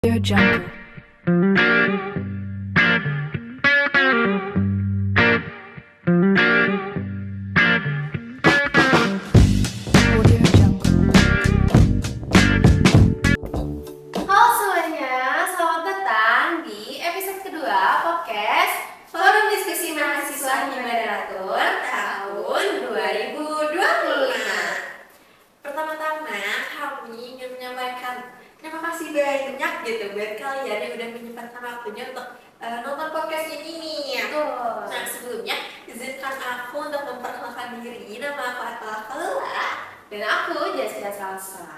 Audio Jungle. Audio Jungle. Halo semuanya, selamat datang di episode kedua podcast Forum Diskusi Mahasiswa Himadaratun tahun 2025. Pertama-tama kami ingin menyampaikan terima kasih banyak gitu buat kalian yang udah menyempatkan waktunya untuk nonton podcast ini nih. Nah sebelumnya izinkan aku untuk memperkenalkan diri. Nama aku Atala Kalula dan aku Jasya Salsa.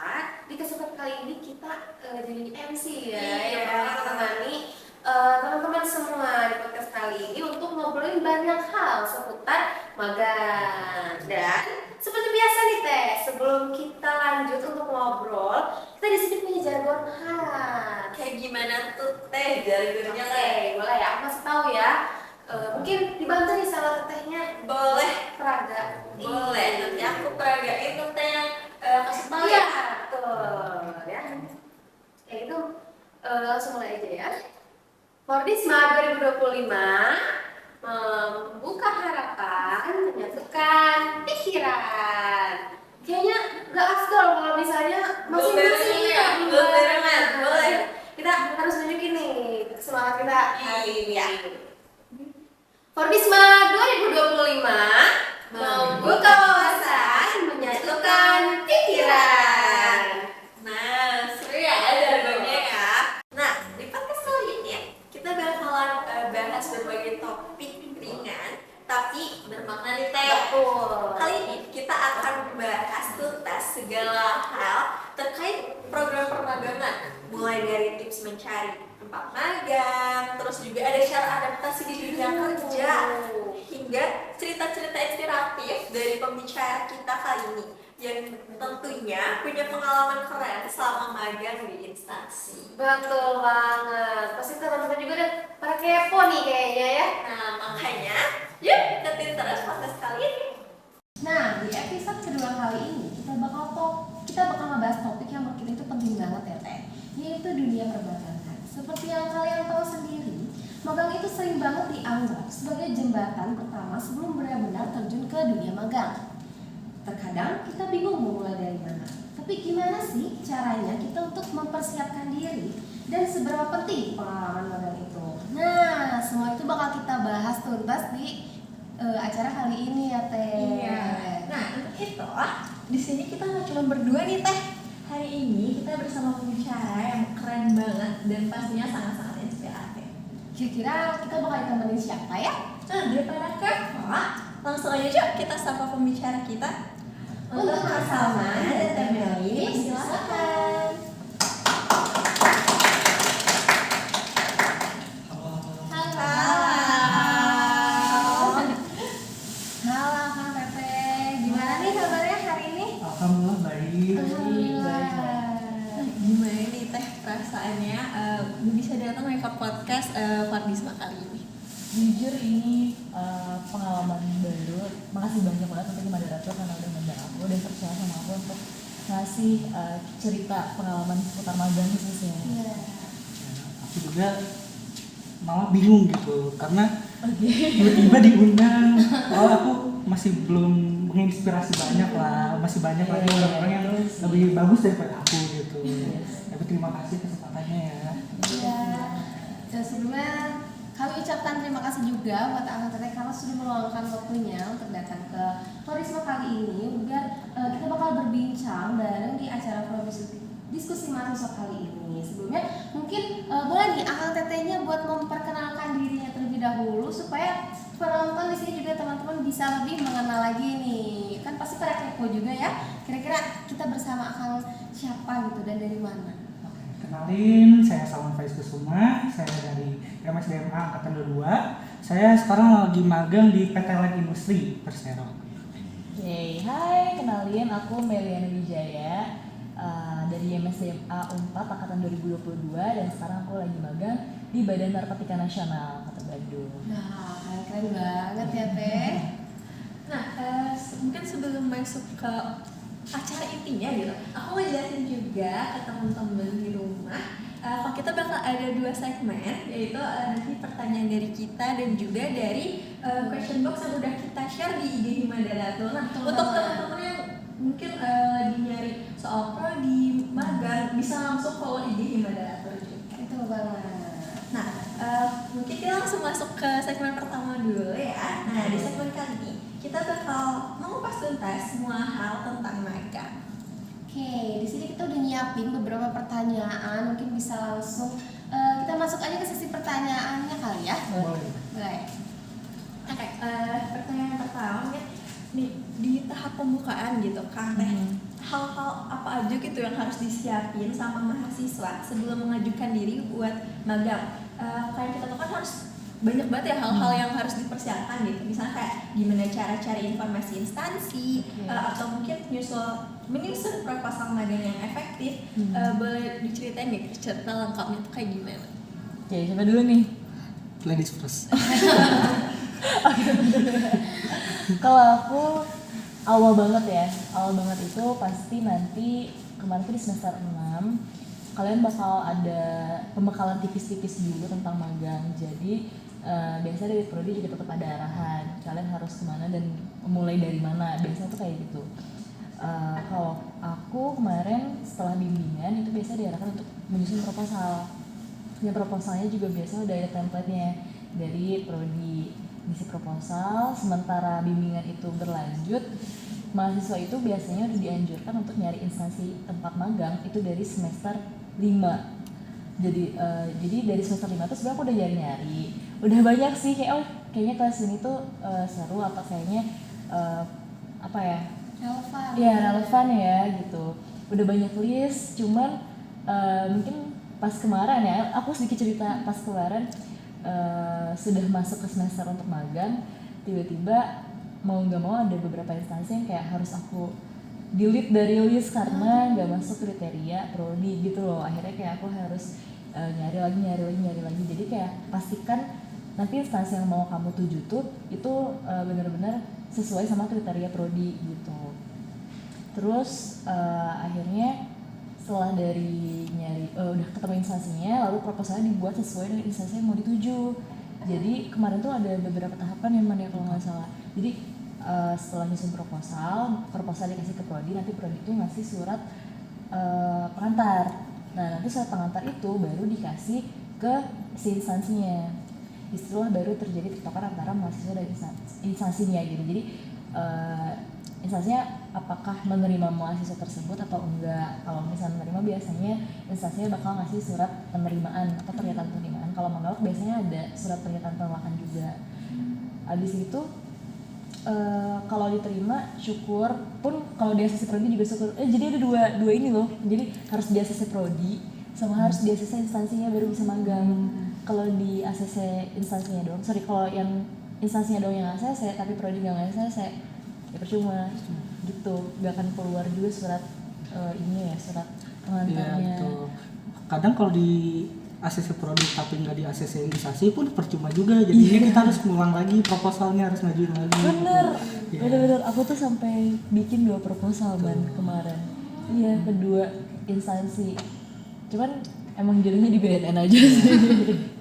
Di kesempatan kali ini kita jadi MC ya, yang bakal menemani teman-teman semua di podcast kali ini untuk ngobrolin banyak hal seputar magang. Dan seperti biasa nih Teh, sebelum kita lanjut untuk ngobrol, kita di sini punya jargon khas. Kayak gimana tuh Teh jargonnya? Oke, boleh ya, aku masih tahu ya. Mungkin dibantu nih sama Tetehnya. Boleh peraga. Boleh, nanti aku peragain tuh Teh yang kasih tahu ya. Betul ya. Kayak gitu, langsung mulai aja ya. Fordisma 2025 membuka harapan, menyatukan pikiran. Kayaknya gak afdol kalau misalnya masing-masing ya. Boleh. Kita harus nunjukin nih semangat kita hari ini ya. Fordisma 2025 membuka wawasan, menyatukan pikiran. Nah, seru ya jargonnya ya. Nah, di podcast kali ini kita bakalan bahas berbagai topik ringan tapi bermakna nih Teh. Kali ini kita akan membahas tuntas segala hal terkait program permagangan, mulai dari tips mencari tempat magang, terus juga ada cara adaptasi di dunia kerja, hingga cerita-cerita inspiratif dari pembicara kita kali ini yang tentunya punya pengalaman keren selama magang di instansi. Betul banget. Pasti teman-teman juga udah pada kepo nih kayaknya ya. Nah makanya yuk ikutin terus podcast kali ini. Nah, di episode kedua kali ini kita bakal ngebahas topik yang menurut kita itu penting banget ya Teh, yaitu dunia permagangan. Seperti yang kalian tahu sendiri, magang itu sering banget dianggap sebagai jembatan pertama sebelum benar-benar terjun ke dunia magang. Terkadang kita bingung mau mulai dari mana. Tapi gimana sih caranya kita untuk mempersiapkan diri dan seberapa penting pengalaman magang itu? Nah, semua itu bakal kita bahas tuntas di acara kali ini ya Teh. Iya. Nah untuk itu di sini kita nggak cuma berdua nih Teh. Hari ini kita bersama pembicara yang keren banget dan pastinya sangat-sangat inspiratif. Kira-kira kita bakal ditemenin siapa ya? Nah daripada kepo, langsung aja yuk kita sapa pembicara kita. Untuk Kak Salma dan Teh Meli, silakan. Halo Kang Teteh, gimana nih kabarnya hari ini? Alhamdulillah baik. Gimana nih Teh perasaannya bisa datang ke podcast Fordisma kali ini? Jujur ini pengalaman baru. Makasih banyak banget untuk Himadaratun karena udah ngundang aku dan percaya sama aku untuk ngasih cerita pengalaman seputar magang khususnya. Aku juga malah bingung gitu karena tiba-tiba diundang. Aku masih belum menginspirasi banyak lah, masih banyak lagi orang-orang yang lebih bagus daripada aku gitu. Tapi terima kasih kesempatannya ya. Iya. Dan sebelumnya kami ucapkan terima kasih juga buat Kang Teteh karena sudah meluangkan waktunya untuk datang ke Fordisma kali ini. Biar kita bakal berbincang bareng di acara forum diskusi mahasiswa kali ini. Sebelumnya mungkin boleh nih Kang Tetehnya buat memperkenalkan dirinya terlebih dahulu supaya penonton di sini juga teman-teman bisa lebih mengenal lagi nih. Kan pasti pada kepo juga ya. Kira-kira kita bersama Kang siapa gitu dan dari mana? Kenalin, saya Salman Faiz Kusuma, saya dari MSDMA Angkatan 22. Saya sekarang lagi magang di PT Light Industri Persero. Oke, hai, kenalin aku Meliana Wijaya dari MSDMA Unpad Angkatan 2022 dan sekarang aku lagi magang di Badan Narkotika Nasional Kota Bandung. Nah, keren banget ya Teh. Nah mungkin sebelum masuk ke acara intinya gitu, aku mau jelasin juga ke teman-teman di rumah Kita bakal ada 2 segmen, yaitu nanti pertanyaan dari kita dan juga dari question box yang udah kita share di IG Himadaratul. Nah, untuk teman-teman yang mungkin lagi nyari soal prodi, magang, bisa langsung follow IG Himadaratul juga. Itu banget. Nah, mungkin kita langsung masuk ke segmen pertama dulu ya. Nah, di segmen kali ini kita bakal mengupas tuntas semua hal tentang magang. Oke, di sini kita udah nyiapin beberapa pertanyaan, mungkin bisa langsung kita masuk aja ke sesi pertanyaannya kali ya. Boleh. Boleh. Oke, pertanyaan pertama mungkin nih di tahap pembukaan gitu kan teh, hal-hal apa aja gitu yang harus disiapin sama mahasiswa sebelum mengajukan diri buat magang. Kayak kita tuh kan harus banyak banget ya hal-hal yang harus dipersiapkan gitu, misalnya kayak gimana cara cari informasi instansi, atau mungkin menyusun proposal magang yang efektif. Boleh diceritain nih cerita lengkapnya tuh kayak gimana? Oke, siapa dulu nih? Ladies first. Kalau aku awal banget itu pasti nanti kemarin tuh di semester 6 kalian bakal ada pembekalan tipis-tipis dulu tentang magang. Jadi biasanya dari prodi juga tetap ada arahan kalian harus kemana dan mulai dari mana, biasanya tuh kayak gitu. Kalau aku kemarin setelah bimbingan itu biasanya diarahkan untuk menyusun proposal. Ya, proposalnya juga biasanya udah ada template-nya dari prodi, isi proposal. Sementara bimbingan itu berlanjut, mahasiswa itu biasanya udah dianjurkan untuk nyari instansi tempat magang itu dari semester 5. Jadi dari semester 5 tuh sebenarnya aku udah nyari-nyari. Udah banyak sih kayak kayaknya kelas ini tuh seru atau kayaknya apa ya? Relevan. Iya, relevan ya gitu. Udah banyak list, cuman mungkin pas kemarin ya, aku sedikit cerita pas kemarin sudah masuk ke semester untuk magang, tiba-tiba mau nggak mau ada beberapa instansi yang kayak harus aku delete dari list karena nggak masuk kriteria prodi gitu loh. Akhirnya kayak aku harus nyari lagi. Jadi kayak pastikan nanti instansi yang mau kamu tuju tuh itu benar-benar sesuai sama kriteria prodi gitu. Terus akhirnya setelah dari nyari udah ketemu instansinya, lalu proposalnya dibuat sesuai dengan instansi yang mau dituju. Jadi kemarin tuh ada beberapa tahapan yang mana kalau nggak salah. Jadi setelah nyusun proposal dikasih ke prodi, nanti prodi itu ngasih surat pengantar. Nah nanti surat pengantar itu baru dikasih ke si instansinya. Disitulah baru terjadi tiktokan antara mahasiswa dan instansinya gitu. Jadi instansinya apakah menerima mahasiswa tersebut atau enggak. Kalau misalnya menerima, biasanya instansinya bakal ngasih surat penerimaan atau pernyataan penerimaan. Kalau menolak biasanya ada surat pernyataan penolakan juga. Habis itu kalau diterima syukur, pun kalau di ACC prodi juga syukur. Jadi ada dua ini loh. Jadi harus di ACC prodi sama harus di ACC instansinya baru bisa magang. Kalau di ACC instansinya doang, kalau yang instansinya doang yang ACC tapi prodi nggak ACC, ya percuma gitu, nggak akan keluar juga surat surat pengantarnya. Iya, betul. Kadang kalau di ACC prodi tapi nggak di ACC instansi pun percuma juga, jadinya kita harus ngulang lagi proposalnya, harus ngajuin lagi. Bener, aku tuh sampai bikin 2 proposal kemarin. Iya, kedua instansi, cuman emang jadinya di BNN aja sih.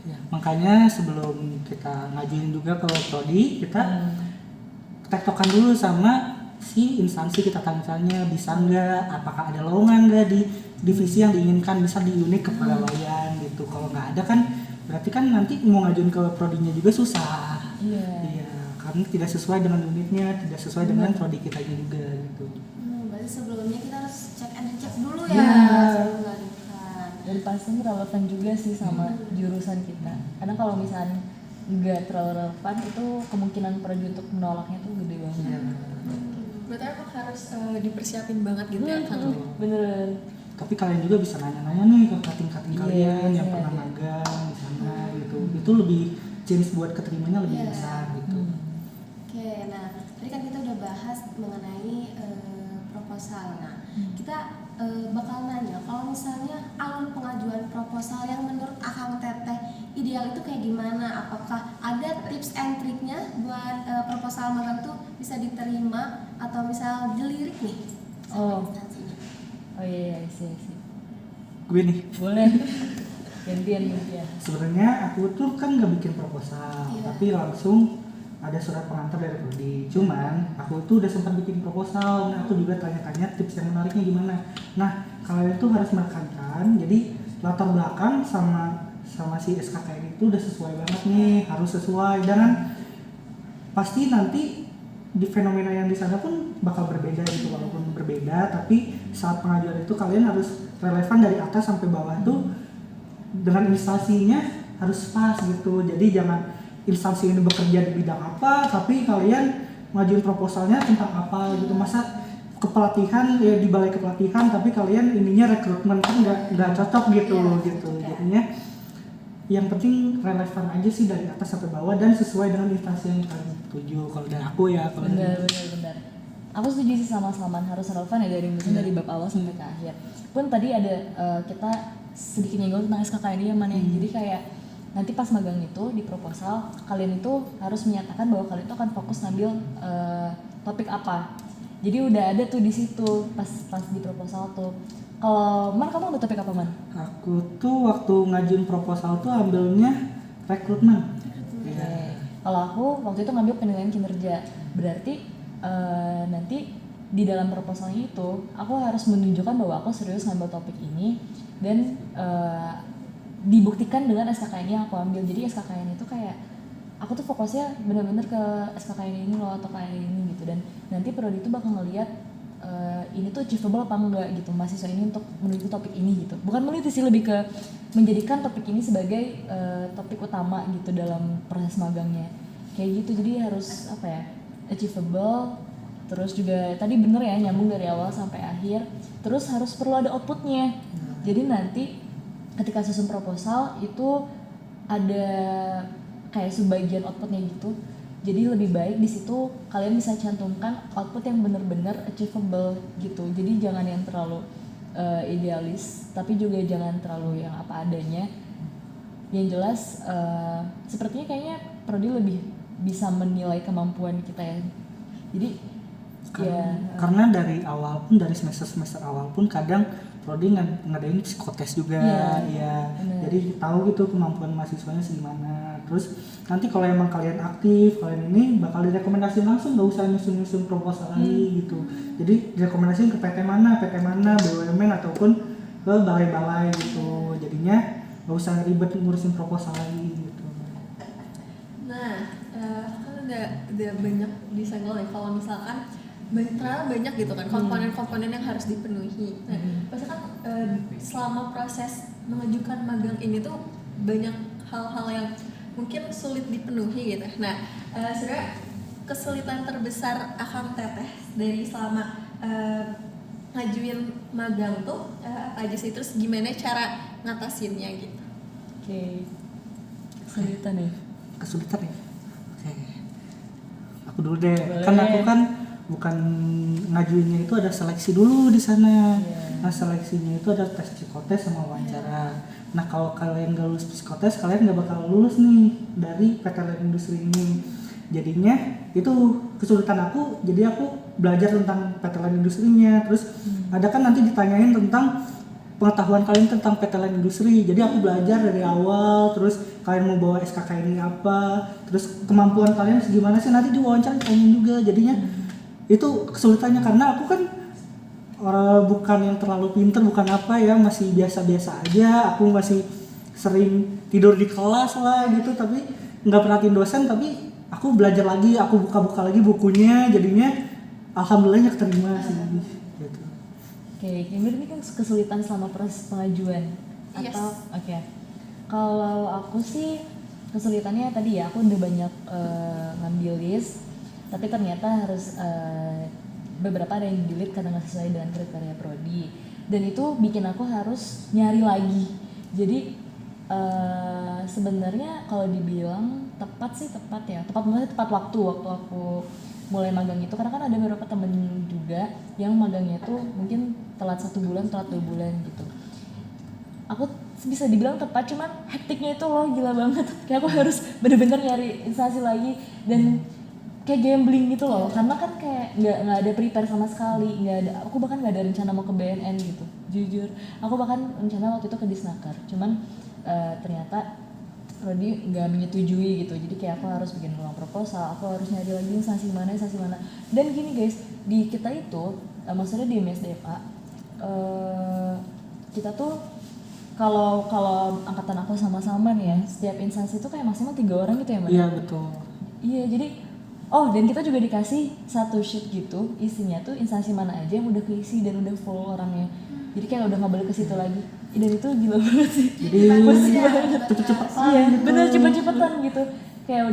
Ya, makanya sebelum kita ngajuin juga ke prodi, kita tektokan dulu sama si instansi, kita tanya-tanya bisa nggak, apakah ada lowongan nggak di divisi yang diinginkan, bisa di unit kepegawaian gitu. Kalau nggak ada kan berarti kan nanti mau ngajuin ke prodinya juga susah. Iya, karena tidak sesuai dengan unitnya, tidak sesuai dengan prodi kita juga gitu. Berarti sebelumnya kita harus cek and check dulu ya. Iya. Sebelum ngajukan. Dan pastinya relevan juga sih sama jurusan kita. Karena kalau misalnya nggak terlalu relevan, itu kemungkinan prodi untuk menolaknya tuh gede banget. Berarti aku harus dipersiapin banget gitu ya kan? Bener. Tapi kalian juga bisa nanya-nanya nih ke kating-kating kalian yang pernah ada. magang di sana gitu. Itu lebih chance buat keterimanya lebih besar gitu. Oke, nah tadi kan kita udah bahas mengenai proposal. Nah, kita bakal nanya kalau misalnya alur pengajuan proposal yang menurut Akang Teteh ideal itu kayak gimana? Apakah ada tips and triknya buat proposal magang tuh bisa diterima atau misal dilirik nih sama instansinya? Oh iya, sih. Gue nih, Boleh. gantian. Sebenarnya aku tuh kan nggak bikin proposal, tapi langsung ada surat pengantar dari prodi. Cuman aku tuh udah sempat bikin proposal, nah aku juga tanya-tanya tips yang menariknya gimana. Nah kalian tuh harus menekankan, jadi latar belakang sama si SKKN itu udah sesuai banget nih, harus sesuai. Jangan pasti nanti di fenomena yang di sana pun bakal berbeda gitu, walaupun berbeda, tapi saat pengajuan itu kalian harus relevan dari atas sampai bawah tuh dengan instansinya harus pas gitu. Jadi jangan instansi ini bekerja di bidang apa tapi kalian ngajuin proposalnya tentang apa gitu. Masa kepelatihan ya di balai kepelatihan tapi kalian ininya rekrutmen, kan nggak cocok gitu gitu. Jadinya yang penting relevan aja sih dari atas sampai bawah dan sesuai dengan instansi yang kalian tuju. Kalau dari aku ya, kalau Benar. Aku setuju sih sama Salman, harus relevan ya dari bab awal sampai ke akhir. Pun tadi ada kita sedikit nyinggung tentang SKKN ini yang mana. Jadi kayak nanti pas magang itu di proposal kalian itu harus menyatakan bahwa kalian itu akan fokus ngambil topik apa. Jadi udah ada tuh di situ pas di proposal tuh. Kalau Man, kamu ambil topik apa, Man? aku tuh waktu ngajuin proposal tuh ambilnya rekrutmen. Oke. Kalau aku waktu itu ngambil penilaian kinerja. Berarti nanti di dalam proposalnya itu aku harus menunjukkan bahwa aku serius ngambil topik ini dan dibuktikan dengan SKKN yang aku ambil. Jadi SKKN itu kayak aku tuh fokusnya benar-benar ke SKKN ini loh atau kayak ini gitu, dan nanti prodi itu bakal ngelihat ini tuh achievable apa enggak gitu mahasiswa ini untuk menuju topik ini gitu. Bukan meneliti sih, lebih ke menjadikan topik ini sebagai topik utama gitu dalam proses magangnya kayak gitu. Jadi harus apa ya, achievable, terus juga tadi bener ya nyambung dari awal sampai akhir, terus harus perlu ada outputnya. Jadi nanti ketika susun proposal itu ada kayak sebagian outputnya gitu. Jadi lebih baik di situ kalian bisa cantumkan output yang benar-benar achievable gitu. Jadi jangan yang terlalu idealis, tapi juga jangan terlalu yang apa adanya. Yang jelas sepertinya kayaknya prodi lebih bisa menilai kemampuan kita ya. Jadi karena dari awal pun, dari semester awal pun kadang prodi ngadain psikotes juga ya. Jadi tahu gitu kemampuan mahasiswanya segimana. Terus nanti kalau emang kalian aktif, kalian ini bakal direkomendasiin langsung, nggak usah nyusun proposal lagi gitu. Jadi direkomendasiin ke PT mana, BUMN ataupun ke balai-balai gitu. Jadinya nggak usah ribet ngurusin proposal lagi gitu. Nah, kan udah banyak disenggol ya kalau misalkan terlalu banyak gitu kan komponen-komponen yang harus dipenuhi. Nah, pasti kan selama proses mengajukan magang ini tuh banyak hal-hal yang mungkin sulit dipenuhi gitu. Nah, sebenarnya kesulitan terbesar Akang Teteh dari selama ngajuin magang tuh apa aja sih, terus gimana cara ngatasinnya gitu? Oke. Kesulitan ya? Oke. Aku dulu deh. Boleh. Kan aku kan bukan ngajuinnya itu ada seleksi dulu di sana. Nah seleksinya itu ada tes psikotes sama wawancara. Nah kalau kalian gak lulus psikotes, kalian gak bakal lulus nih dari PTN Industri ini. Jadinya itu kesulitan aku. Jadi aku belajar tentang PTN Industrinya. Terus ada kan nanti ditanyain tentang pengetahuan kalian tentang PTN Industri. Jadi aku belajar dari awal. Terus kalian mau bawa SKK ini apa, terus kemampuan kalian segimana sih, nanti di wawancara ditanyain juga. Jadinya itu kesulitannya karena aku kan orang bukan yang terlalu pinter, bukan apa ya, masih biasa-biasa aja. Aku masih sering tidur di kelas lah gitu, tapi nggak perhatiin dosen. Tapi aku belajar lagi, aku buka-buka lagi bukunya, jadinya alhamdulillahnya keterima sih gitu. Oke, ini kan kesulitan selama proses pengajuan atau oke. Kalau aku sih kesulitannya tadi ya, aku udah banyak ngambil list, tapi ternyata harus beberapa ada yang delete karena nggak sesuai dengan kriteria prodi, dan itu bikin aku harus nyari lagi. Jadi sebenarnya kalau dibilang tepat sih tepat ya, tepat waktu aku mulai magang itu, karena kan ada beberapa temen juga yang magangnya tuh mungkin telat 1 bulan, telat 2 bulan gitu. Aku bisa dibilang tepat, cuman hektiknya itu loh gila banget. Kayak aku harus bener-bener nyari instansi lagi dan kayak gambling gitu loh, karena kan kayak nggak ada prepare sama sekali, nggak ada. Aku bahkan nggak ada rencana mau ke BNN gitu, jujur. Aku bahkan rencana waktu itu ke Disnaker, cuman ternyata prodi nggak menyetujui gitu, jadi kayak aku harus bikin ulang proposal, aku harus nyari lagi instansi mana. Dan gini guys, di kita itu maksudnya di MSDMA kita tuh kalau angkatan aku sama-sama nih ya, setiap instansi itu kayak maksimal 3 orang gitu ya Mbak? Iya betul. Iya, jadi dan kita juga dikasih satu sheet gitu, isinya tuh instansi mana aja yang udah keisi dan udah full orangnya. Jadi kayak udah nggak balik ke situ lagi. Dan itu gila banget sih. Jadi cepet-cepetan. Iya, gitu. bener cepet-cepetan gitu. Kayak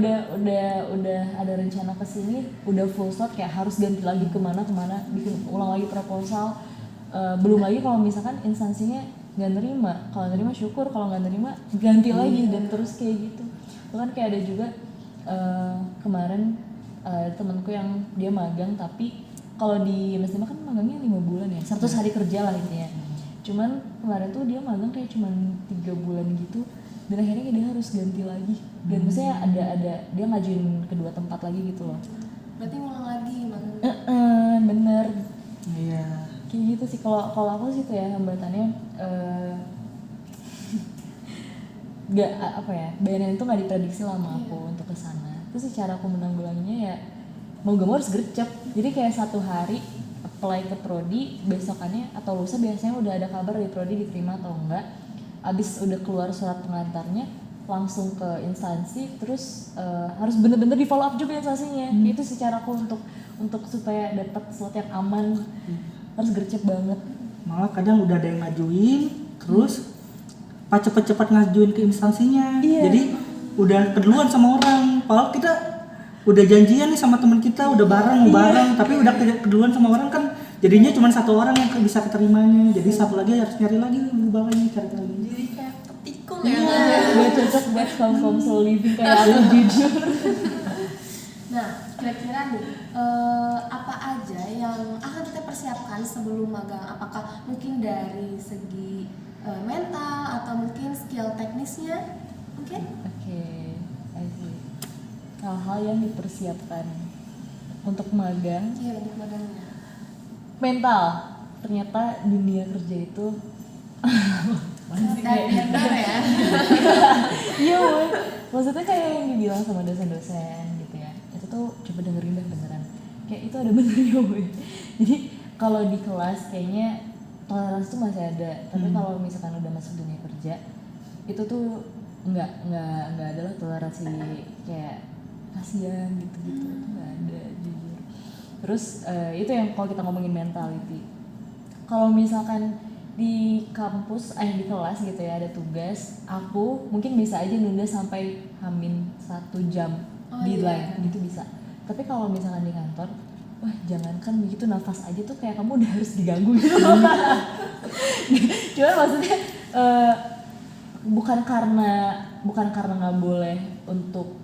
udah ada rencana kesini, udah full slot, kayak harus ganti lagi kemana, bikin ulang lagi proposal. Belum lagi kalau misalkan instansinya nggak nerima, kalau nerima syukur, kalau nggak nerima ganti lagi dan terus kayak gitu. Bahkan kayak ada juga kemarin temanku yang dia magang, tapi kalau di MSDMA kan magangnya 5 bulan ya, 100 hari kerja lah intinya. Cuman kemarin tuh dia magang kayak cuman 3 bulan gitu, dan akhirnya dia harus ganti lagi. Dan maksudnya ada dia ngajuin kedua tempat lagi gitu loh. Berarti ngulang lagi magangnya. Bener. Iya. Kayak gitu sih, kalau aku sih tuh ya hambatannya nggak bayaran itu nggak diprediksi lama aku untuk kesana. Terus cara aku menanggulanginya ya mau gak mau harus gercep. Jadi kayak 1 hari apply ke prodi, besokannya atau lusa biasanya udah ada kabar dari prodi diterima atau enggak. Abis udah keluar surat pengantarnya langsung ke instansi, terus harus bener-bener di follow up juga instansinya. Itu sih caraku untuk supaya dapat slot yang aman. Harus gercep banget. Malah kadang udah ada yang ngajuin, terus pas cepet-cepet ngajuin ke instansinya. Iya. Jadi udah keduluan sama orang. Padahal kita udah janjian nih sama teman kita, udah bareng, tapi udah keduluan sama orang kan, jadinya cuma 1 orang yang bisa keterimanya. Jadi 1 lagi harus nyari lagi, berubah lagi, cari lagi. Jadi kayak petikung Gue ya. cocok buat kaum slow living kayak aku jujur. Nah, kira-kira nih apa aja yang akan kita persiapkan sebelum magang? Apakah mungkin dari segi mental atau mungkin skill teknisnya? Mungkin? Oke, I see. Hal-hal yang dipersiapkan untuk magang. Iya, untuk magangnya. Mental. Ternyata dunia kerja itu Benar ya. iya woy. Maksudnya kayak yang dibilang sama dosen-dosen gitu ya, itu tuh coba dengerin dah beneran, kayak itu ada benernya woy. Jadi kalau di kelas kayaknya toleransi tuh masih ada, tapi kalau misalkan udah masuk dunia kerja itu tuh nggak adalah toleransi kayak kasihan gitu-gitu, itu nggak ada jujur. Terus itu yang kalau kita ngomongin mentality, kalau misalkan di kampus di kelas gitu ya ada tugas, aku mungkin bisa aja nunda sampai hamin 1 jam deadline gitu bisa. Tapi kalau misalkan di kantor, wah jangankan begitu, nafas aja tuh kayak kamu udah harus diganggu gitu. Cuman maksudnya bukan karena nggak boleh untuk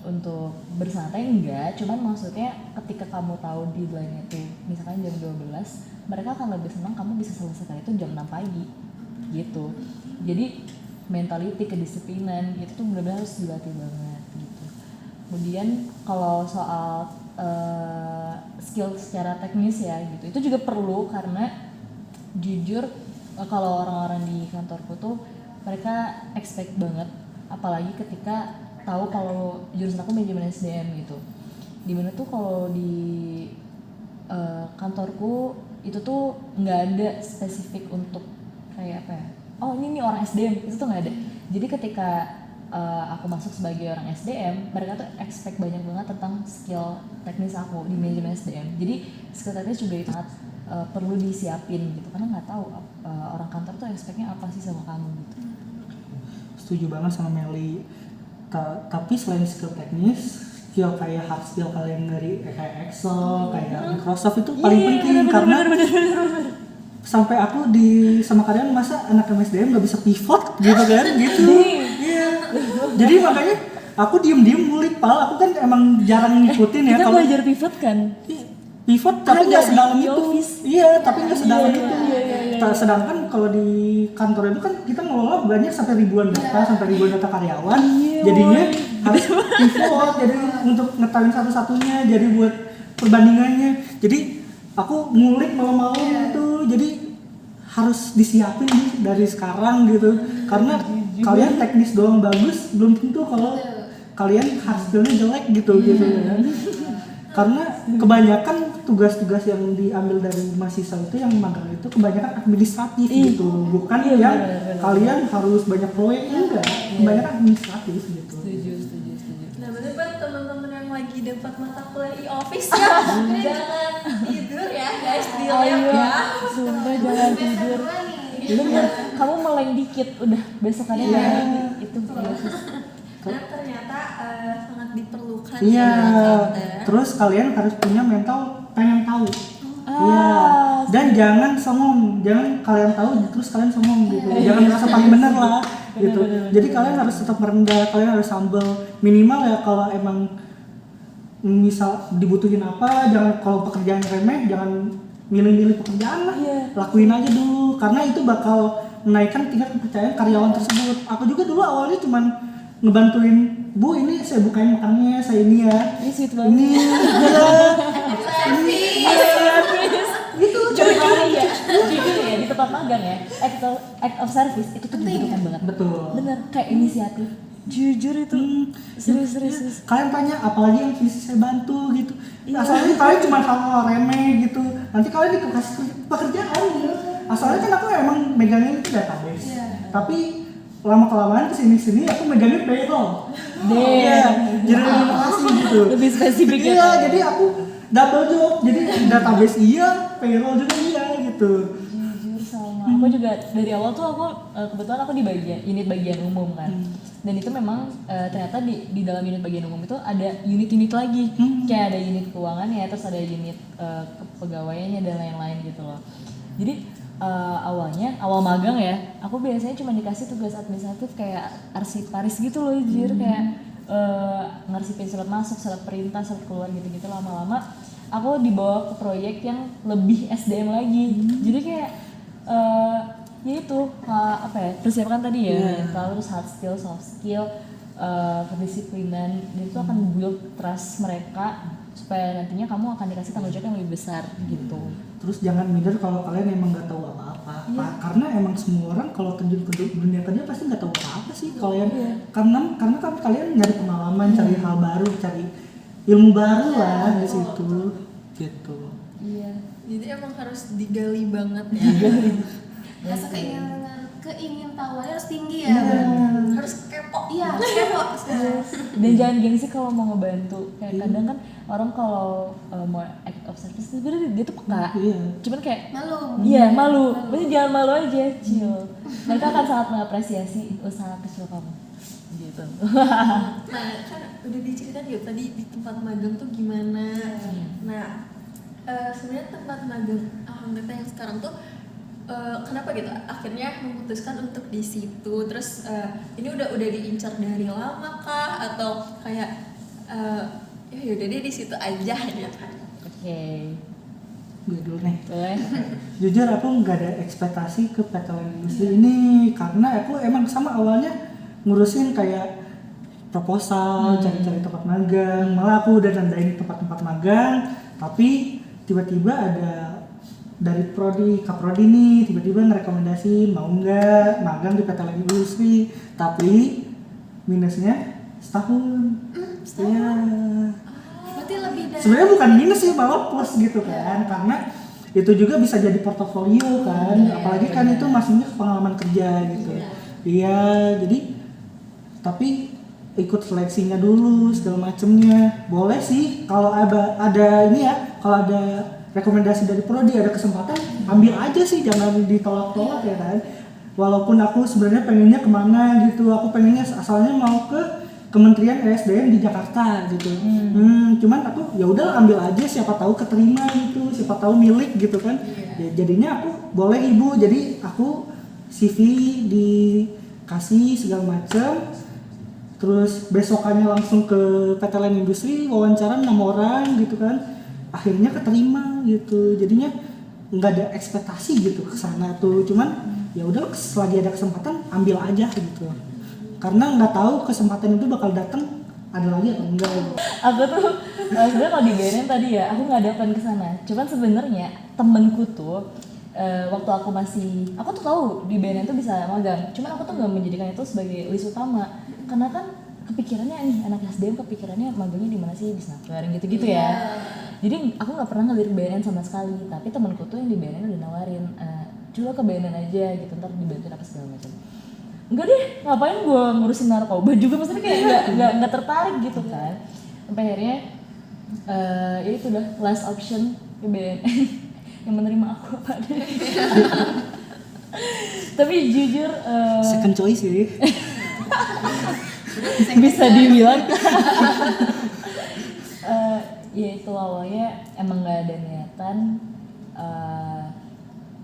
untuk bersantai, enggak, cuman maksudnya ketika kamu tahu deadline itu misalkan jam 12, mereka akan lebih senang kamu bisa selesai itu jam 6 pagi gitu. Jadi mentality, kedisiplinan itu tuh benar-benar harus dilatih banget gitu. Kemudian kalau soal skill secara teknis ya gitu, itu juga perlu, karena jujur kalau orang-orang di kantorku tuh mereka expect banget, apalagi ketika tahu kalau jurusan aku manajemen SDM gitu. Dimana tuh kalau di kantorku itu tuh nggak ada spesifik untuk kayak apa ya, oh ini orang SDM, itu tuh nggak ada. Jadi ketika aku masuk sebagai orang SDM, mereka tuh expect banyak banget tentang skill teknis aku di manajemen SDM. Jadi skill teknis juga itu sangat perlu disiapin gitu, karena nggak tahu orang kantor tuh expectnya apa sih sama kamu gitu. Setuju banget sama Meli. Tapi selain skill teknis, skill kayak hard skill kalian dari kayak Excel, kayak Microsoft itu paling penting. Karena sampai aku sama kalian, masa anak MSDM nggak bisa pivot gitu kan gitu. Iya. Jadi makanya aku diem ngulik, aku kan emang jarang ngikutin ya. Kita Kalau belajar pivot kan? pivot tapi nggak sedalam di itu. office. Iya, tapi nggak sedalam itu. Iya. Sedangkan kalau di kantor itu kan kita ngelola banyak sampai ribuan data, karyawan. Jadinya harus pivot, jadi untuk ngetahuin satu-satunya, jadi buat perbandingannya. Jadi aku ngulik malam-malam itu, jadi harus disiapin nih dari sekarang gitu. Karena kalian teknis doang bagus, belum tentu kalau kalian hasilnya jelek gitu gitu ya. Karena kebanyakan tugas-tugas yang diambil dari mahasiswa itu yang magang itu kebanyakan administratif gitu, bukan yang kalian harus banyak proyek, enggak, kebanyakan administratif gitu. Setuju. Nah bener buat teman-teman yang lagi dapat mata kuliah e-office ya, jangan tidur ya guys di lab Ayo, ya. sumpah jangan tidur. Bener, kamu meleng dikit, udah besokannya itu Karena ternyata sangat diperlukan Iya, ya. terus kalian harus punya mental pengen tahu. Ah, Iya, dan jangan songong, jangan kalian tahu terus kalian songong gitu. Jangan merasa paling bener lah gitu. Jadi kalian harus tetap merendah, kalian harus humble. Minimal ya kalau emang misal dibutuhin apa, jangan kalau pekerjaan remeh jangan milih-milih pekerjaan lah. Lakuin aja dulu karena itu bakal menaikkan tingkat kepercayaan karyawan tersebut. Aku juga dulu awalnya cuman ngebantuin, Bu ini saya bukain makannya, saya ini ya. ini sweet banget. Ini Jujur ya di tempat magang ya, act of service itu tuh dibutuhkan banget. betul. Bener, kayak inisiatif. Jujur itu serius. Kalian tanya apalagi yang bisa saya bantu gitu. Asalnya kalian cuma hal-hal remeh gitu. Nanti kalian dikasih pekerjaan gitu. Asalnya kan aku emang megangnya itu database. Tapi lama kelamaan kesini aku megangnya payroll. Iya, jadi inovasi gitu. Lebih spesifik ya. Iya, jadi aku double job. Jadi database iya, payroll juga iya gitu. Jujur sama. Aku juga dari awal tuh aku kebetulan aku di unit bagian umum kan. Dan itu memang ternyata di dalam unit bagian umum itu ada unit-unit lagi. Kayak ada unit keuangan ya, terus ada unit kepegawaiannya dan lain-lain gitu loh. Jadi awal magang ya, aku biasanya cuma dikasih tugas administratif kayak arsiparis gitu loh, jujur kayak ngarsipin surat masuk, surat perintah, surat keluar gitu-gitu. Lama-lama aku dibawa ke proyek yang lebih SDM lagi. Jadi kayak ya itu apa ya, persiapkan tadi ya, mental, terus hard skill, soft skill, kedisiplinan, dan itu akan build trust mereka supaya nantinya kamu akan dikasih tanggung jawab yang lebih besar gitu. Terus jangan minder kalau kalian emang nggak tahu apa-apa. Karena emang semua orang kalau terjun ke dunia kerja pasti nggak tahu apa-apa sih kalian. Karena kan kalian nyari pengalaman, cari hal baru, cari ilmu baru lah di situ gitu. Iya. Jadi emang harus digali banget ya. Rasa keingin tahuannya harus tinggi ya. Harus kepo. Iya, kepo. Dan jangan gengsi kalau mau ngebantu. Kayak kadang kan orang kalau mau act of service sebenarnya dia tuh peka. Cuman kayak Malu. iya malu. Berarti jangan malu aja, chill. Mereka akan sangat mengapresiasi usaha kecil kamu. Gitu. Nah kan udah diceritain ya tadi di tempat magang tuh gimana. Nah sebenarnya tempat magang Alhamdulillah yang sekarang tuh kenapa gitu akhirnya memutuskan untuk di situ. Terus ini udah diincar dari lama kah atau kayak ya udah deh di situ aja gitu. Oke. Gue dulu nih. Boleh. Jujur aku nggak ada ekspektasi ke PT Lain Industri ini karena aku emang sama awalnya ngurusin kayak proposal, cari-cari tempat magang. Malah aku udah nandain tempat-tempat magang, tapi tiba-tiba ada dari kaprodi nih tiba-tiba ngerekomendasiin mau nggak magang di PT Lain Industri, tapi minusnya setahun. Iya. Berarti lebih dari Sebenarnya bukan minus sih, malah plus gitu kan, karena itu juga bisa jadi portofolio kan, apalagi kan itu masuknya ke pengalaman kerja gitu. Iya, jadi tapi ikut seleksinya dulu segala macemnya. Boleh sih kalau ada ini ya, kalau ada rekomendasi dari prodi, ada kesempatan ambil aja sih, jangan ditolak-tolak ya kan. Walaupun aku sebenarnya pengennya kemana gitu, aku pengennya asalnya mau ke Kementerian ESDM di Jakarta gitu. Cuman aku ya udah ambil aja, siapa tahu keterima gitu, siapa tahu milik gitu kan. Ya, jadinya aku boleh ibu, jadi aku CV dikasih segala macam. Terus besokannya langsung ke PT Lain Industri, wawancara 6 orang gitu kan. Akhirnya keterima gitu. Jadinya nggak ada ekspektasi gitu ke sana tuh. Cuman ya udah selagi ada kesempatan ambil aja gitu. Karena nggak tahu kesempatan itu bakal datang ada lagi atau enggak gitu. Aku tuh sebenarnya kalau di BNN tadi ya aku nggak ada plan ke sana. Cuman sebenarnya temenku tuh waktu aku tuh tahu di BNN tuh bisa magang, cuman aku tuh nggak menjadikan itu sebagai list utama karena kan kepikirannya nih anak SDM kepikirannya magangnya di mana sih, di Snaker gitu-gitu ya. Jadi aku nggak pernah ngelirik BNN sama sekali, tapi temanku tuh yang di BNN udah nawarin coba ke BNN aja gitu, ntar dibantuin apa segala macam. Enggak deh, ngapain gue ngurusin narkoba juga, maksudnya kayak nggak tertarik gitu kan. Sampai akhirnya ya itu udah last option ke BNN yang menerima aku apa adanya. Tapi jujur second choice sih. bisa dibilang ya itu awalnya emang nggak ada niatan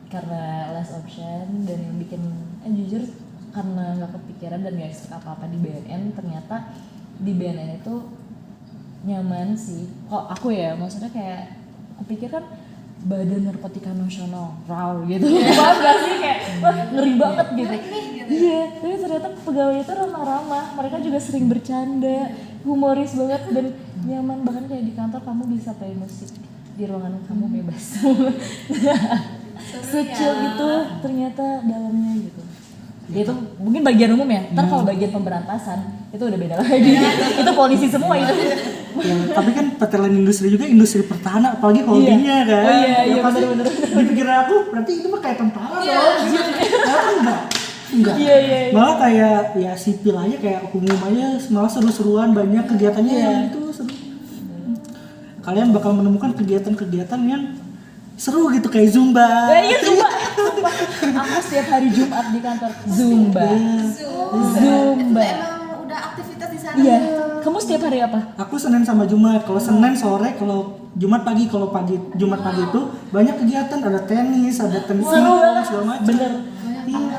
karena last option, dan yang bikin jujur karena nggak kepikiran dan nggak expect apa-apa di BNN, ternyata di BNN itu nyaman sih kok aku ya, maksudnya kayak aku pikir kan Badan Narkotika Nasional, raw gitu, paham gak sih kayak wah ngeri banget gitu. Iya, tapi ternyata pegawai itu ramah-ramah, mereka juga sering bercanda, humoris banget dan nyaman, bahkan kayak di kantor kamu bisa play musik di ruangan kamu bebas, secil gitu ternyata dalamnya gitu. Ya itu mungkin bagian umum ya, ntar kalau bagian pemberantasan itu udah beda lagi, itu polisi semua itu. Ya, tapi kan pertanian industri juga industri pertahanan, apalagi holdingnya kan. Oh iya, ya, pasti bener. di pikiran aku berarti itu mah kayak tentara dong. Ternyata enggak. Iya. Malah kayak ya sipil aja, kayak umum aja, malah seru-seruan, banyak kegiatannya yang itu seru. Kalian bakal menemukan kegiatan-kegiatan yang seru gitu kayak Zumba. Iya Zumba. Aku setiap hari Jumat di kantor Zumba. Itu emang udah aktivitas di sana. Iya. Kamu setiap hari apa? Aku Senin sama Jumat. Kalau Senin sore, kalau Jumat pagi. Kalau Jumat pagi itu banyak kegiatan, ada tenis, ada tenis pingpong, segala macam. Bener.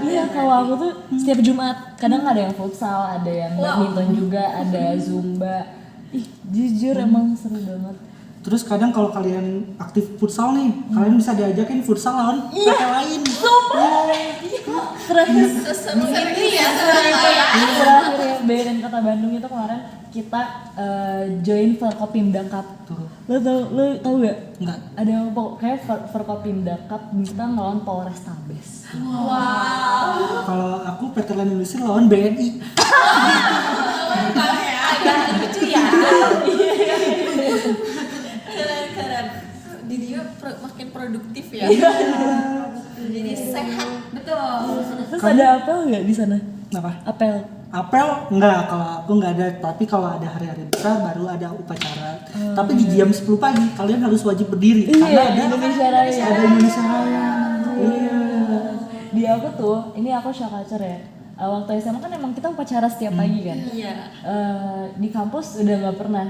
Iya, kalau aku tuh setiap Jumat. Kadang ada yang futsal, ada yang badminton juga, ada Zumba. Ih, jujur emang seru banget. Terus kadang kalau kalian aktif futsal nih, kalian bisa diajakin futsal lawan PT lain. Terakhir Ini ya. terakhir ya BNN Kota Bandung itu kemarin kita join Forkopimda Cup. Lo tau gak? Enggak. Ada yang kayak Forkopimda Cup kita ngelawan Polrestabes. Kalau aku PT Lain Industri lawan BNI. Agak lucu ya. Keren. Di dia makin produktif ya. Jadi sehat. Betul. Terus ada apel nggak di sana? Apa? Apel. Apel enggak, kalau aku enggak ada, tapi kalau ada hari-hari besar baru ada upacara. Tapi di jam 10 pagi kalian harus wajib berdiri karena ada Indonesia Raya. Ada Indonesia Raya. Iya. Di aku tuh, ini aku shock culture ya. Waktu SMA kan emang kita upacara setiap pagi kan. Iya. Di kampus udah nggak pernah.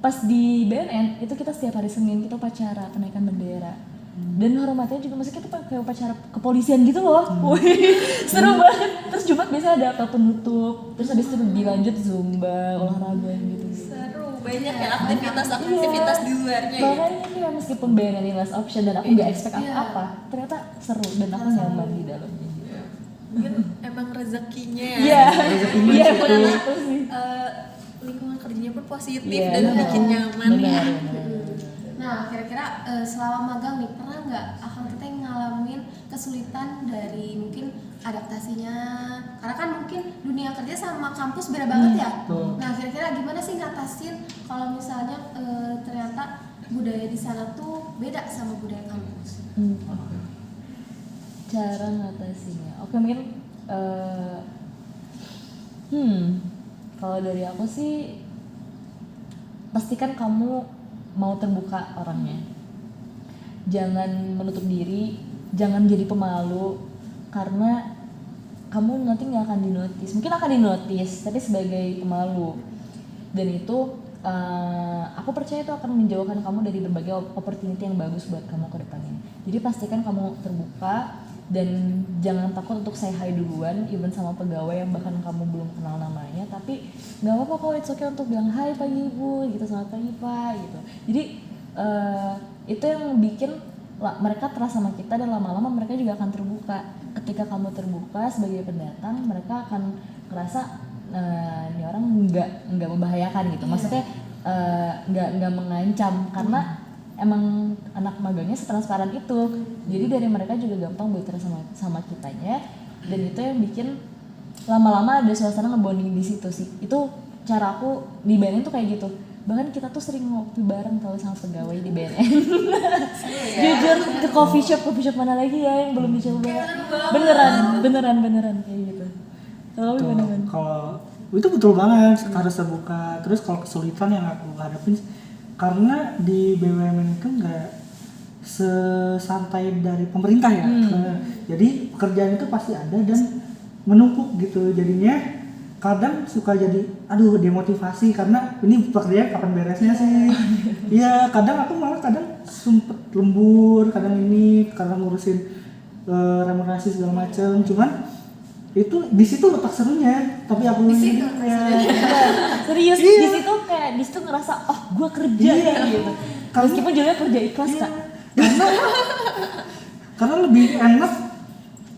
Pas di BNN itu kita setiap hari Senin kita upacara penaikan bendera. Dan hormatnya juga, maksudnya kita kayak upacara kepolisian gitu loh. Wih, seru banget. Terus Jumat biasanya ada apel penutup, terus habis itu dilanjut Zumba, olahraga gitu. Seru, banyak ya aktivitas di luarnya ya. Makanya ini meskipun BNN ini last option dan aku nggak expect apa-apa, ternyata seru dan aku nyaman di dalamnya gitu. Mungkin emang rezekinya ya. Iya, iya itu. benar itu sih. Lingkungan kerjanya pun positif Iya, dan benar. bikin nyaman ya. Benar. Nah, kira-kira selama magang nih pernah nggak akang teteh ngalamin kesulitan dari mungkin adaptasinya? Karena kan mungkin dunia kerja sama kampus beda banget ya. Betul. Nah, kira-kira gimana sih ngatasin kalau misalnya ternyata budaya di sana tuh beda sama budaya kampus? Cara ngatasinnya, oke mungkin kalau dari aku sih pastikan kamu mau terbuka orangnya, jangan menutup diri, jangan jadi pemalu, karena kamu nanti nggak akan dinotis, mungkin akan dinotis tapi sebagai pemalu, dan itu aku percaya itu akan menjauhkan kamu dari berbagai opportunity yang bagus buat kamu ke depannya. Jadi pastikan kamu terbuka dan jangan takut untuk say hi duluan, even sama pegawai yang bahkan kamu belum kenal namanya, tapi nggak apa-apa kok, it's okay untuk bilang hai pagi ibu gitu, selamat pagi pak gitu. Jadi itu yang bikin mereka trust sama kita, dan lama-lama mereka juga akan terbuka. Ketika kamu terbuka sebagai pendatang, mereka akan ngerasa ini orang nggak membahayakan gitu, maksudnya nggak mengancam, karena emang anak magangnya setransparan itu, jadi dari mereka juga gampang bicara sama kitanya, dan itu yang bikin lama-lama ada suasana ngebonding di situ sih. Itu cara aku di BNN tuh kayak gitu. Bahkan kita tuh sering ngopi bareng tau sama pegawai di BNN. Jujur, ke coffee shop mana lagi ya yang belum dicoba. Beneran kayak gitu. Kalau Tuh, gimana? kalau itu betul banget, harus terbuka. Terus kalau kesulitan yang aku hadapin, karena di BUMN itu nggak sesantai dari pemerintah ya. Jadi pekerjaan itu pasti ada dan menumpuk gitu. Jadinya kadang suka jadi demotivasi karena ini pekerjaan kapan beresnya sih. Iya, kadang aku malah sempet lembur, kadang ngurusin remunerasi segala macem. Cuman itu di situ letak serunya, tapi aku Serius, Iya. di situ ngerasa gue kerja gitu. Meskipun jadinya kerja ikhlas Kak. Karena lebih enak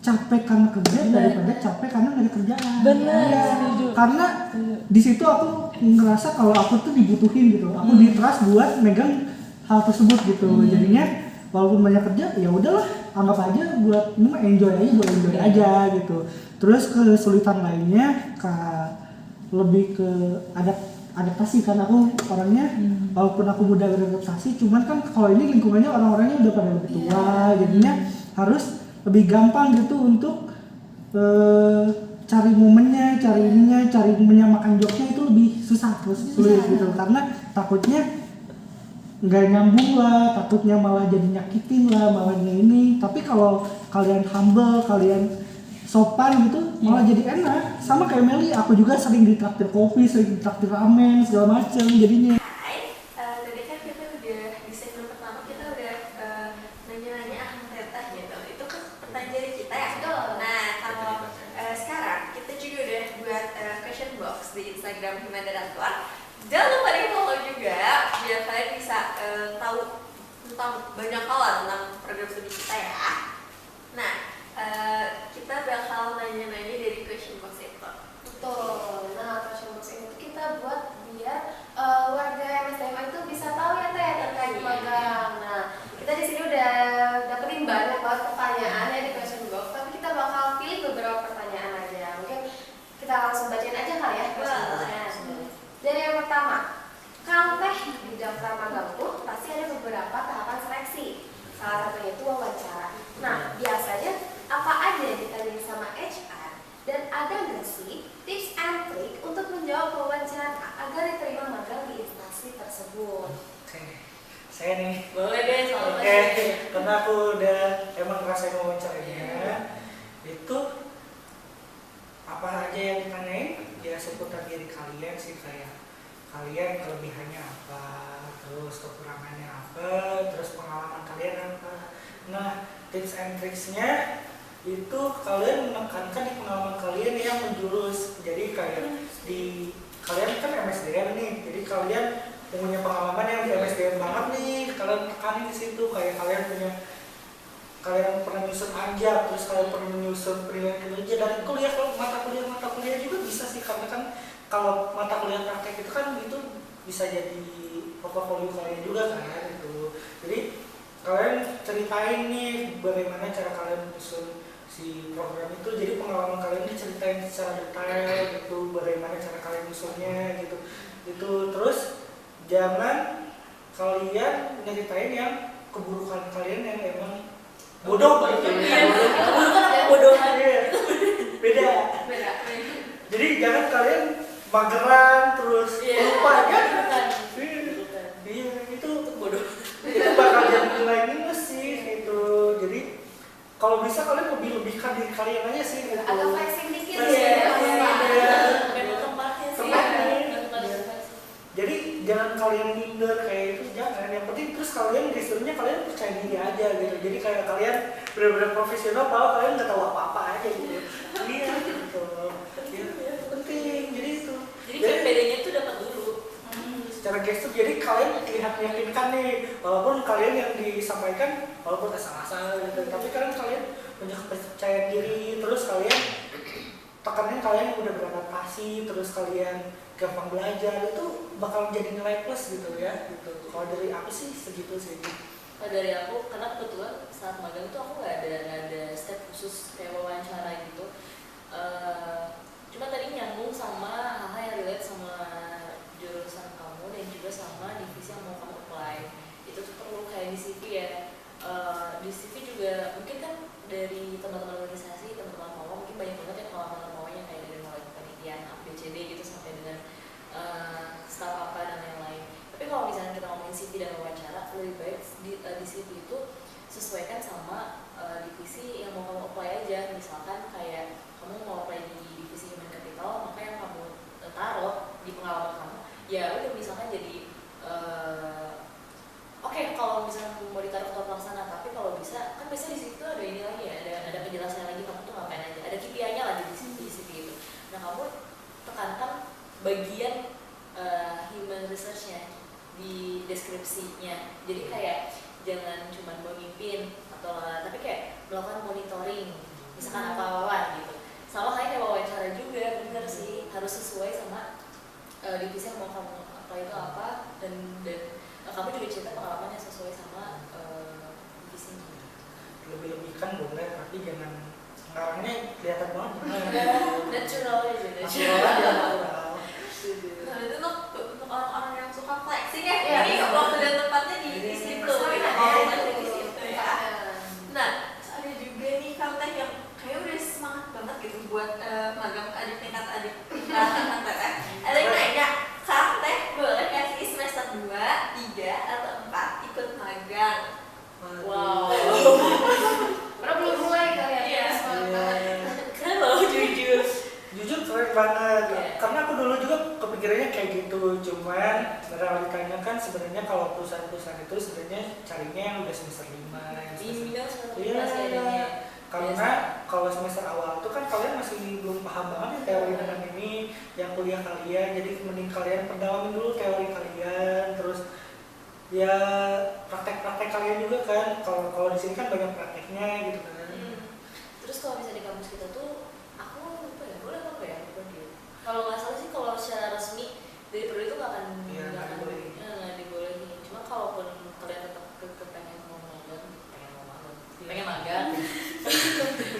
capek karena kerja daripada capek karena nggak ada kerjaan. Bener, Iya. setuju. Karena di situ aku ngerasa kalau aku tuh dibutuhin gitu. Aku di-trust buat megang hal tersebut gitu. Jadinya walaupun banyak kerja, ya udahlah, anggap aja buat ini mah enjoy aja gitu. Terus kesulitan lainnya lebih ke adaptasi, karena aku orangnya walaupun aku mudah beradaptasi, cuman kan kalau ini lingkungannya orang-orangnya udah pada lebih tua, jadinya harus lebih gampang gitu untuk cari momennya, cari menyamakan joknya itu lebih sulit gitu, karena takutnya nggak nyambung lah, takutnya malah jadi nyakitin lah, malah ini. Tapi kalau kalian humble, kalian sopan gitu, malah jadi enak. Sama kayak Meli, aku juga sering ditraktir kopi, sering ditraktir ramen segala macem jadinya. Tadi kan kita udah di segmen pertama kita udah nanya-nanya aham teteh gitu. Itu kan pertanyaan dari kita ya. Nah, kalau sekarang kita juga udah buat question box di Instagram Himadaratwan. Jangan lupa di follow juga biar kalian bisa tahu tentang banyak hal tentang program studi kita ya. Nah, kita bakal nanya-nanya dari question box itu. Betul. Nah, question box ini tuh kita buat biar warga MSDMA itu bisa tahu ya Teh terkait magang. Nah, kita di sini udah dapetin banyak banget pertanyaannya di question box, tapi kita bakal pilih beberapa pertanyaan aja. Mungkin kita langsung bacain aja kali ya question box-nya. Dari yang pertama, kalau Teh di daftar magang tuh pasti ada beberapa tahapan seleksi. Salah satunya itu wawancara. Nah, biasanya apa aja yang ditanyain sama HR, dan ada nggak sih tips and trick untuk menjawab wawancara agar diterima magang di instansi tersebut? Oke, saya nih. Boleh deh, soal Oke, karena aku udah emang ngerasain wawancaranya, itu apa aja yang ditanyain ya seputar diri kalian sih, kayak kalian kelebihannya apa, terus kekurangannya apa, terus pengalaman kalian apa. Nah, tips and tricksnya itu kalian menekankan di pengalaman kalian yang menjurus. Jadi kayak kalian kan MSDM nih, jadi kalian punya pengalaman yang di MSDM banget nih, kalian tekanin di situ. Kayak kalian pernah nyusun ajak, terus kalian pernah nyusun penilaian kinerja dan kuliah. Kalau mata kuliah juga bisa sih, karena kan kalau mata kuliah praktek itu kan itu bisa jadi portofolio kalian juga kan gitu. Jadi kalian ceritain nih bagaimana cara kalian nyusun si program itu, jadi pengalaman kalian diceritain secara detail gitu, bagaimana cara kalian nyusunnya gitu. Terus jangan kalian nyeritain yang keburukan kalian yang emang bodoh gitu. Bodoh aja. Beda. Jadi jangan kalian mageran terus lupa aja. Iya, itu bodoh. Itu bakal jadi nilai minus sih gitu. Jadi kalau bisa kalian lebihkan diri kalian aja sih gitu. Agak flexing dikit ya. tempatnya. Jadi jangan kalian minder kayak itu, jangan. Yang penting terus kalian disuruhnya kalian percaya diri aja gitu. Jadi kayak kalian benar-benar profesional, kalau kalian nggak tahu apa-apa aja gitu. Iya gitu. Ya, penting. Jadi itu. Jadi bedanya tuh dapat dulu. Secara gestur, jadi kalian terlihat meyakinkan nih, walaupun kalian yang disampaikan walaupun asal-asal gitu, tapi kalian punya kepercayaan diri, terus kalian tekannya kalian udah beradaptasi, terus kalian gampang belajar, itu bakal jadi nilai plus gitu ya gitu. Kalau dari aku sih segitu sih. Kalau dari aku, karena kebetulan saat magang itu aku nggak ada step khusus kayak wawancara gitu. Cuma tadi nyambung sama hal-hal yang relate sama jurusan kamu dan juga sama divisi yang mau kamu apply. Itu tuh perlu kayak di CV ya. Di CV juga mungkin kan dari teman-teman organisasi, teman-teman mawar mungkin banyak banget ya pengalaman mawanya kayak dari mulai penelitian ABCD gitu sampai dengan staf apa dan lain-lain. Tapi kalau misalnya kita ngomongin CV dan wawancara, lebih baik di CV itu sesuaikan sama divisi yang mau kamu apply aja. Misalkan kayak kamu mau apply di divisi human capital, maka yang kamu taruh di pengalaman kamu ya udah misalkan jadi oke, kalau misalnya mau ditaruh ketua pelaksana, tapi kalau bisa kan biasanya di situ ada ini lagi ya, ada penjelasan lagi kamu tuh ngapain aja, ada KPI-nya lah di CV itu. Nah kamu tekankan bagian human research-nya di deskripsinya. Jadi kayak jangan cuma memimpin atau tapi kayak melakukan monitoring, misalkan apa-apa gitu. Sama kayak wawancara juga, bener sih harus sesuai sama divisi yang mau kamu apa itu apa dan kamu juga cerita pengalaman yang sesuai sama divisinya. Lebih-lebihkan boleh, tapi jangan ngarangnya kelihatan banget. Natural aja, Natural. Nah itu untuk orang-orang yang suka flexing ya, Iya, ini bisa. waktu dan tempatnya di situ ya. Di situ ya. Nah, ada juga nih Kalteh yang kayak udah semangat banget gitu buat magang adik tingkat adik Kalteh. Ada yang nanya, Kalteh boleh nggak sih semester 2, 3, atau 4 ikut magang? wow. Karena belum mulai kalian. Iya. Semangat banget. Keren loh, jujur. Jujur keren banget. Iya. Karena aku dulu juga kepikirannya kayak gitu, cuman realitanya kan sebenarnya kalau perusahaan-perusahaan itu sebenarnya carinya yang udah semester 5 yang semester. Minimal semester Iya, 11 ya adanya. karena kalau semester awal itu kan kalian masih belum paham banget ya teori dengan ini yang kuliah kalian, jadi mending kalian pendalamin dulu teori kalian, terus ya praktek-praktek kalian juga kan. Kalau di sini kan banyak prakteknya gitu kan. Terus kalau misalnya di kampus kita tuh, aku lupa ya, boleh apa ya? Lupa dia. Kalau nggak salah sih kalau secara resmi dari Perlu itu nggak akan Iya, nggak dibolehin. nggak dibolehin. Cuma kalaupun kalian tetap pengen magang,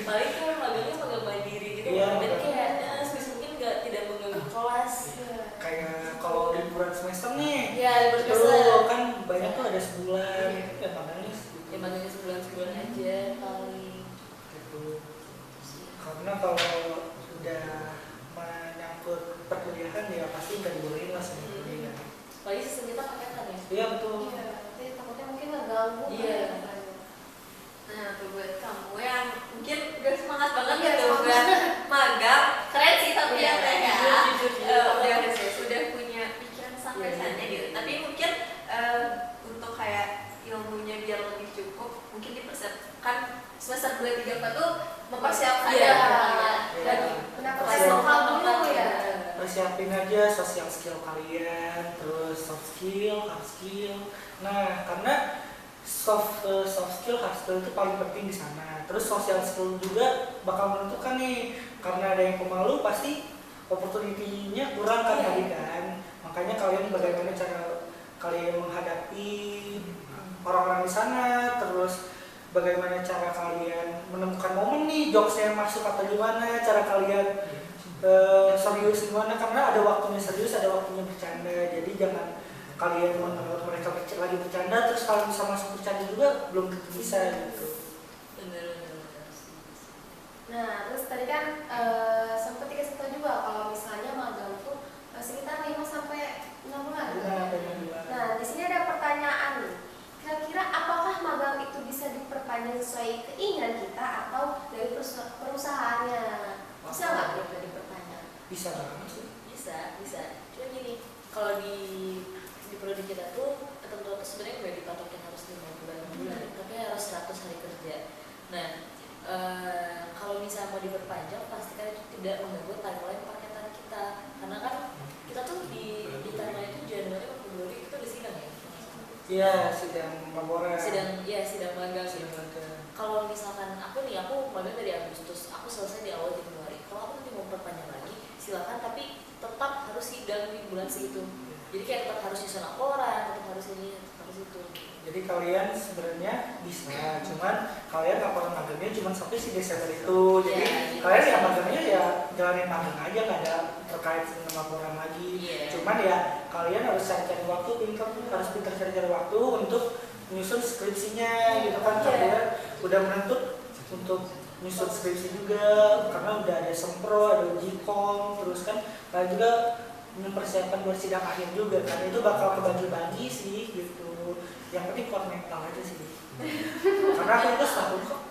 paling kan magangnya magang mandiri gitu. Iya, Dan magang. kayak sebisa mungkin tidak mengganggu kelas. Kayak kalau liburan semester nih, Ya, libur itu semester. kan banyak tuh ada sebulan, ya makanya Ya magangnya sebulan aja paling. gitu. Karena kalau udah menyangkut perkuliahan ya pasti nggak dibolehin lah sebenarnya. Apalagi sistem kita paketan ya. Iya betul. Iya, tapi takutnya mungkin ngeganggu. Iya. kan. Nah, tuh buat kamu yang mungkin udah semangat banget Iya, gitu semangat. buat magang, keren sih tapi Iya, ya Teh ya. jujur. Udah punya pikiran sampai Iya, sana iya. gitu. Tapi mungkin untuk kayak ilmunya biar lebih cukup, mungkin dipersiapkan semester 2, 3, 4 tuh mempersiapkan Iya. Dan Iya. kenapa tes Persiapin. lokal dulu ya? Persiapin aja social skill kalian, terus soft skill, hard skill. Nah, karena soft skill, hard skill itu paling penting di sana. Terus social skill juga bakal menentukan nih, karena ada yang pemalu pasti opportunity-nya kurang kan Iya. tadi kan. Makanya kalian bagaimana cara kalian menghadapi orang-orang di sana, terus bagaimana cara kalian menemukan momen nih jokesnya yang masuk atau gimana cara kalian serius gimana, karena ada waktunya serius, ada waktunya bercanda. Jadi jangan kalian menurut mereka lagi bercanda terus kalian bisa masuk bercanda juga belum tentu bisa gitu. Bener. Nah, terus tadi kan sempat dikasih tahu juga kalau misalnya magang tuh sekitar 5 sampai 6 bulan. Nah, di sini ada pertanyaan nih. Kira-kira apakah magang itu bisa diperpanjang sesuai keinginan kita atau dari perusahaannya? Bisa nggak gitu diperpanjang? Bisa banget sih. Bisa. Cuma gini, kalau di prodi kita tuh ketentuan tuh sebenarnya nggak dipatokin harus 5 bulan, tapi harus 100 hari kerja. Nah, kalau misalnya mau diperpanjang, pastikan itu tidak mengganggu timeline paketan kita. Karena kan kita tuh di timeline itu Januari atau Februari itu ada sidang ya. Iya, sidang laporan. Sidang magang. Sidang magang. Kalau misalkan aku magang dari Agustus, aku selesai di awal Januari. Kalau aku nanti mau perpanjang lagi silakan, tapi tetap harus sidang di bulan segitu. Jadi kayak tetap harus nyusun laporan, tetap harus ini, tetap harus itu. Jadi kalian sebenarnya bisa, cuman kalian laporan magangnya cuma sampai si Desember itu. Jadi kalian ya magangnya ya jalanin magang aja, nggak ada terkait dengan laporan lagi. Cuman ya kalian harus cari-cari waktu, harus pintar cari-cari waktu untuk nyusun skripsinya gitu kan. Kalian udah menentuk untuk nyusun skripsi juga karena udah ada sempro, ada uji kom, terus kan kalian juga mempersiapkan buat sidang akhir juga kan. Itu bakal kebagi-bagi sih gitu. Yang penting kuat mental aja sih. Karena aku itu setahun kok.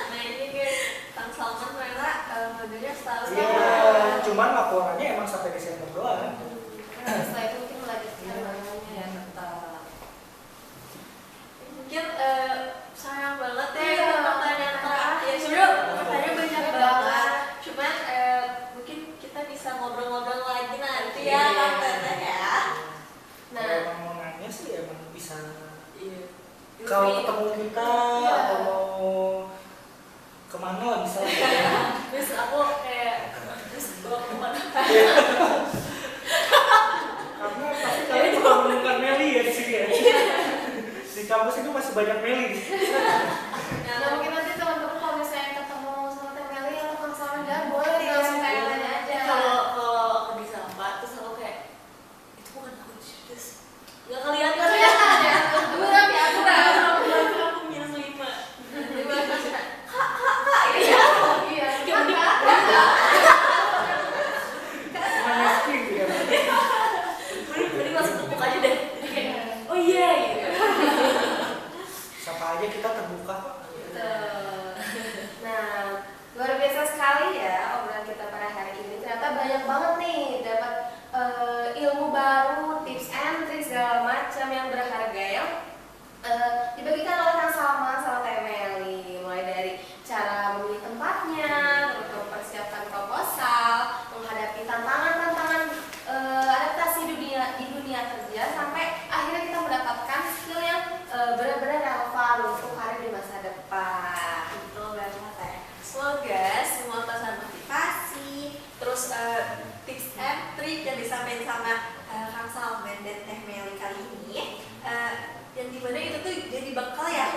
Nah ini kan Kang Salman ternyata magangnya setahun. Iya, cuman laporannya emang sampai Desember doang. Setelah itu mungkin melanjutkan magangnya ya tetap. Mungkin sayang banget ya pertanyaan terakhir. Ya sebenarnya pertanyaan banyak banget. Cuman mungkin kita bisa ngobrol-ngobrol lagi nanti ya Kang Teteh ya. Nah, kalau mau nanya sih emang bisa. Kalau ketemu kita atau mau kemana lah bisa. terus aku kayak terus bawa kemana? Karena pasti kalian juga menemukan Meli ya di sini ya. Di kampus itu masih banyak Meli. Nah mungkin nanti teman-teman kalau misalnya ketemu sama Teh Meli atau Kang Salman jangan boleh nih langsung tanya aja. Kalau aku di sampah terus aku kayak itu bukan aku serius. Nggak kelihatan ya. Buram ya aku aku minus 5. Kak iya. Iya. Semuanya screen ya. Mending langsung tepuk aja deh. Oh iya gitu. Siapa aja kita terbuka kok. Nah, luar biasa sekali ya obrolan kita pada hari ini. Ternyata banyak banget nih dapat ilmu baru, tips and tricks segala macam yang berharga yang dibagikan oleh Kang Salman sama Teh Meli. Mulai dari cara memilih tempatnya, terus mempersiapkan proposal, menghadapi tantangan-tantangan adaptasi di dunia kerja sampai akhirnya kita mendapatkan skill yang benar-benar relevan untuk karir di masa depan. Betul banget ya. Semoga semua pesan motivasi, terus tips and trik yang disampaikan sama Kang Salman dan Teh Meli kali ini, yang dimana itu tuh jadi bekal ya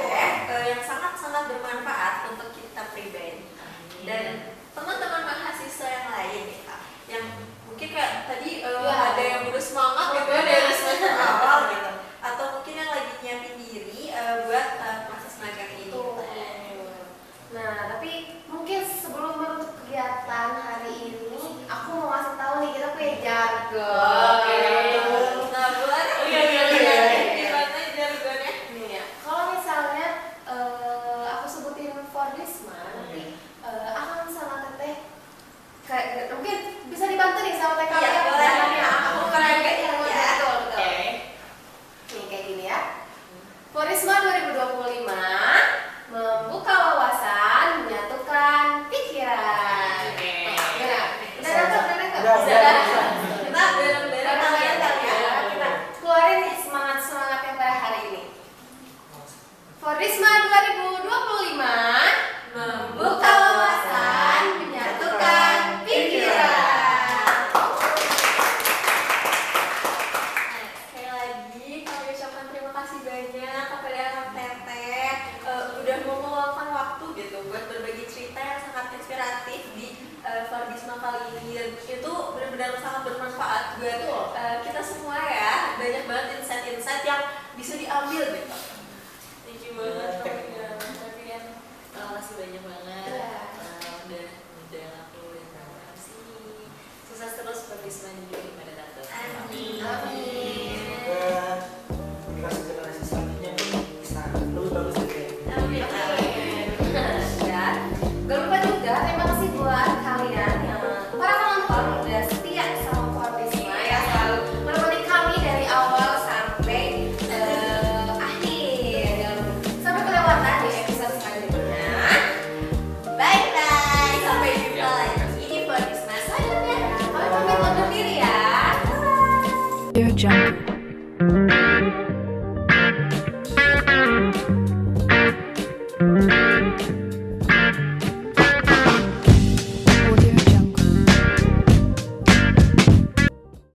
yang sangat-sangat bermanfaat untuk kita pribadi dan teman-teman mahasiswa yang lain ya, yang mungkin kayak tadi ada yang udah semangat gitu ya dari semester awal gitu, atau mungkin yang lagi nyiapin diri buat proses magang ini. Nah, tapi mungkin sebelum menutup kegiatan hari ini, aku mau ngasih tahu nih kita punya jargon. Nah, buat gimana jargonnya? Nih ya. Kalau misalnya aku sebutin Fordisma, nanti akan sama Teteh kayak mungkin bisa dibantu nih sama TK ya. Boleh. Aku keren gak ya? Betul. Nih kayak gini ya. Fordisma 2025 membuka wawasan, menyatukan pikiran. Udah nangkep. Kita bener-bener kalian ya. Kita keluarin nih semangat-semangatnya pada hari ini. Fordisma 2025 membuka wawasan, menyatukan pikiran. Sekali lagi kami ucapkan terima kasih banyak kepada Kang Teteh udah mau meluangkan waktu gitu buat berbagi cerita yang sangat inspiratif di Fordisma kali ini, dan itu benar-benar sangat bermanfaat buat kita semua ya. Banyak banget insight-insight yang bisa diambil gitu. Thank you banget kalian. Terima kasih banyak banget udah ngundang aku dan sini. Sukses terus Fordisma di pada datang. Amin. Semoga generasi selanjutnya pun bisa lebih bagus lagi. Amin. Dan gak lupa juga terima kasih buat kalian yang para penonton udah setia sama Fordisma ya, selalu menemani kami dari awal sampai akhir. Sampai kelewatan di episode selanjutnya. Bye bye, sampai jumpa lagi di Fordisma selanjutnya. Kami pamit undur diri ya. Dear Jungle.